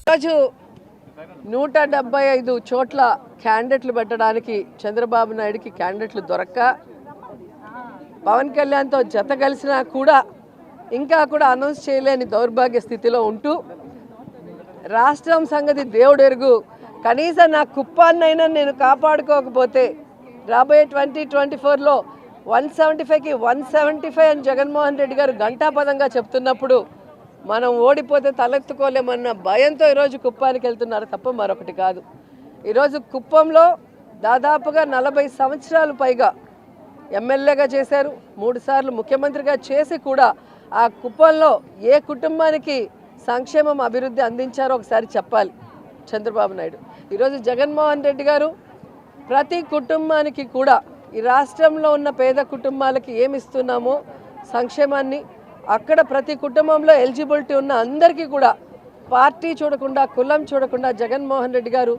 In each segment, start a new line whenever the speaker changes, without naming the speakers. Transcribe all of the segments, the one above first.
ఈరోజు 175 చోట్ల క్యాండిడేట్లు పెట్టడానికి చంద్రబాబు నాయుడుకి క్యాండిడేట్లు దొరక్క పవన్ కళ్యాణ్తో జత కలిసినా కూడా ఇంకా కూడా అనౌన్స్ చేయలేని దౌర్భాగ్య స్థితిలో ఉంటూ రాష్ట్రం సంగతి దేవుడు ఎరుగు, కనీసం నా కుప్పాన్నైనా నేను కాపాడుకోకపోతే రాబోయే 2024లో 175కి 175 అని జగన్మోహన్ రెడ్డి గారు ఘంటాపదంగా చెప్తున్నప్పుడు మనం ఓడిపోతే తలెత్తుకోలేమన్న భయంతో ఈరోజు కుప్పానికి వెళ్తున్నారు తప్ప మరొకటి కాదు. ఈరోజు కుప్పంలో దాదాపుగా 40 సంవత్సరాలు పైగా ఎమ్మెల్యేగా చేశారు, 3 సార్లు ముఖ్యమంత్రిగా చేసి కూడా ఆ కుప్పంలో ఏ కుటుంబానికి సంక్షేమం అభివృద్ధి అందించారో ఒకసారి చెప్పాలి చంద్రబాబు నాయుడు. ఈరోజు జగన్మోహన్ రెడ్డి గారు ప్రతి కుటుంబానికి కూడా ఈ రాష్ట్రంలో ఉన్న పేద కుటుంబాలకి ఏమి ఇస్తున్నామో సంక్షేమాన్ని అక్కడ ప్రతి కుటుంబంలో ఎలిజిబిలిటీ ఉన్న అందరికీ కూడా పార్టీ చూడకుండా కులం చూడకుండా జగన్మోహన్ రెడ్డి గారు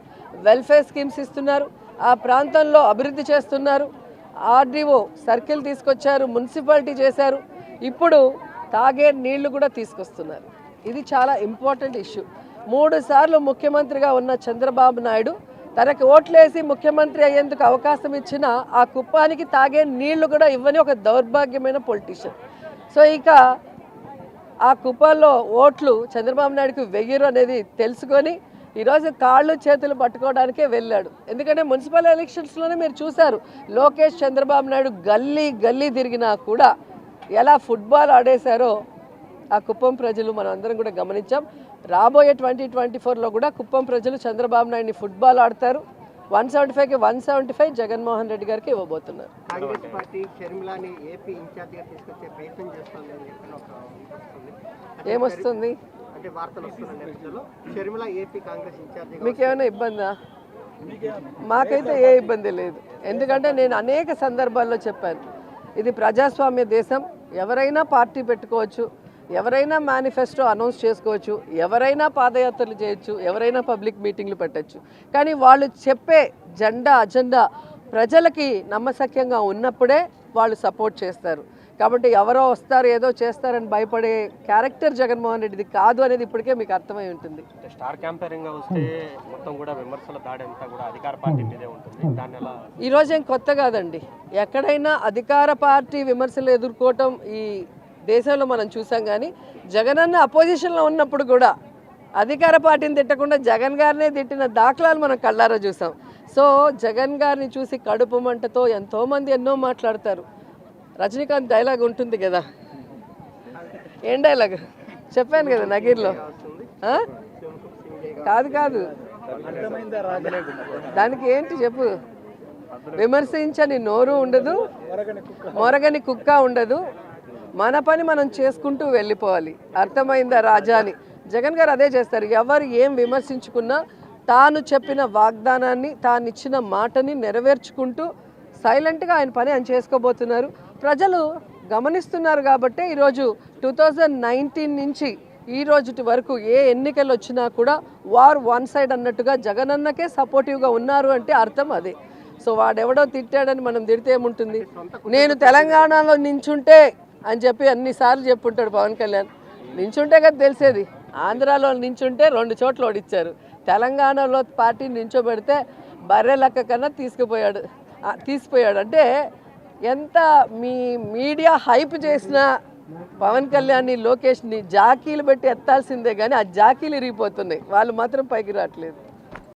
వెల్ఫేర్ స్కీమ్స్ ఇస్తున్నారు. ఆ ప్రాంతంలో అభివృద్ధి చేస్తున్నారు. ఆర్డీఓ సర్కిల్ తీసుకొచ్చారు, మున్సిపాలిటీ చేశారు, ఇప్పుడు తాగే నీళ్లు కూడా తీసుకొస్తున్నారు. ఇది చాలా ఇంపార్టెంట్ ఇష్యూ. 3 సార్లు ముఖ్యమంత్రిగా ఉన్న చంద్రబాబు నాయుడు తనకు ఓట్లేసి ముఖ్యమంత్రి అయ్యేందుకు అవకాశం ఇచ్చిన ఆ కుప్పానికి తాగే నీళ్లు కూడా ఇవ్వని ఒక దౌర్భాగ్యమైన పొలిటీషియన్. సో ఇక ఆ కుప్పంలో ఓట్లు చంద్రబాబు నాయుడుకి వెయ్యరు అనేది తెలుసుకొని ఈరోజు కాళ్ళు చేతులు పట్టుకోవడానికే వెళ్ళాడు. ఎందుకంటే మున్సిపల్ ఎలక్షన్స్లోనే మీరు చూశారు, లోకేష్ చంద్రబాబు నాయుడు గల్లీ గల్లీ తిరిగినా కూడా ఎలా ఫుట్బాల్ ఆడేశారో ఆ కుప్పం ప్రజలు మనం అందరం కూడా గమనించాం. రాబోయే 2024లో కూడా కుప్పం ప్రజలు చంద్రబాబు నాయుడిని ఫుట్బాల్ ఆడతారు. 175కి 175 జగన్మోహన్ రెడ్డి గారికి ఇవ్వబోతున్నారు.
కాంగ్రెస్ పార్టీ షర్మిలాని ఏపీ ఇన్ఛార్జిగా తీసుకొచ్చే ప్రయత్నం చేస్తుందని ఏమొస్తుంది అంటే వార్తలు వస్తున్న నేపథ్యంలో షర్మిల ఏపీ కాంగ్రెస్ ఇన్ఛార్జిగా
మీకేమైనా ఇబ్బందా? మాకైతే ఏ ఇబ్బంది లేదు. ఎందుకంటే నేను అనేక సందర్భాల్లో చెప్పాను, ఇది ప్రజాస్వామ్య దేశం, ఎవరైనా పార్టీ పెట్టుకోవచ్చు, ఎవరైనా మేనిఫెస్టో అనౌన్స్ చేసుకోవచ్చు, ఎవరైనా పాదయాత్రలు చేయొచ్చు, ఎవరైనా పబ్లిక్ మీటింగ్లు పెట్టచ్చు. కానీ వాళ్ళు చెప్పే అజెండా ప్రజలకి నమ్మశక్యంగా ఉన్నప్పుడే వాళ్ళు సపోర్ట్ చేస్తారు. కాబట్టి ఎవరో వస్తారు ఏదో చేస్తారని భయపడే క్యారెక్టర్ జగన్మోహన్ రెడ్డిది కాదు అనేది ఇప్పటికే మీకు అర్థమై ఉంటుంది.
స్టార్ క్యాంపెయినింగ్ వస్తే మొత్తం కూడా విమర్శల దాడి అంతా కూడా అధికార పార్టీ మీదే ఉంటుంది. దాని ఎలా
ఈరోజు ఏం కొత్త కాదండి, ఎక్కడైనా అధికార పార్టీ విమర్శలు ఎదుర్కోవటం ఈ దేశంలో మనం చూసాం. కానీ జగన్ అపోజిషన్లో ఉన్నప్పుడు కూడా అధికార పార్టీని తిట్టకుండా జగన్ గారినే తిట్టిన దాఖలాలు మనం కళ్ళారా చూసాం. సో జగన్ గారిని చూసి కడుపు మంటతో ఎంతోమంది ఎన్నో మాట్లాడతారు. రజనీకాంత్ డైలాగ్ ఉంటుంది కదా, ఏం డైలాగ్ చెప్పాను కదా నగీర్లో, కాదు దానికి ఏంటి చెప్పు, విమర్శించని నోరు ఉండదు, మొరగని కుక్క ఉండదు, మన పని మనం చేసుకుంటూ వెళ్ళిపోవాలి, అర్థమైందా రాజా అని జగన్ గారు అదే చేస్తారు. ఎవరు ఏం విమర్శించుకున్నా తాను చెప్పిన వాగ్దానాన్ని, తాను ఇచ్చిన మాటని నెరవేర్చుకుంటూ సైలెంట్గా ఆయన పని ఆయన చేసుకోబోతున్నారు. ప్రజలు గమనిస్తున్నారు కాబట్టి ఈరోజు 2019 నుంచి ఈ రోజుటి వరకు ఏ ఎన్నికలు వచ్చినా కూడా వార్ వన్ సైడ్ అన్నట్టుగా జగనన్నకే సపోర్టివ్గా ఉన్నారు అంటే అర్థం అదే. సో వాడెవడో తిట్టాడని మనం తిడితే ఏముంటుంది, నేను తెలంగాణలో నించుంటే అని చెప్పి అన్నిసార్లు చెప్పుంటాడు పవన్ కళ్యాణ్. నించుంటే కదా తెలిసేది. ఆంధ్రాలో నించుంటే 2 చోట్ల ఓడిచ్చారు, తెలంగాణలో పార్టీని నించోబెడితే బర్రె లెక్క కన్నా తీసిపోయాడు. అంటే ఎంత మీ మీడియా హైప్ చేసినా పవన్ కళ్యాణ్ని లోకేష్ని జాకీలు పెట్టి ఎత్తాల్సిందే కానీ ఆ జాకీలు ఇరిగిపోతున్నాయి, వాళ్ళు మాత్రం పైకి రావట్లేదు.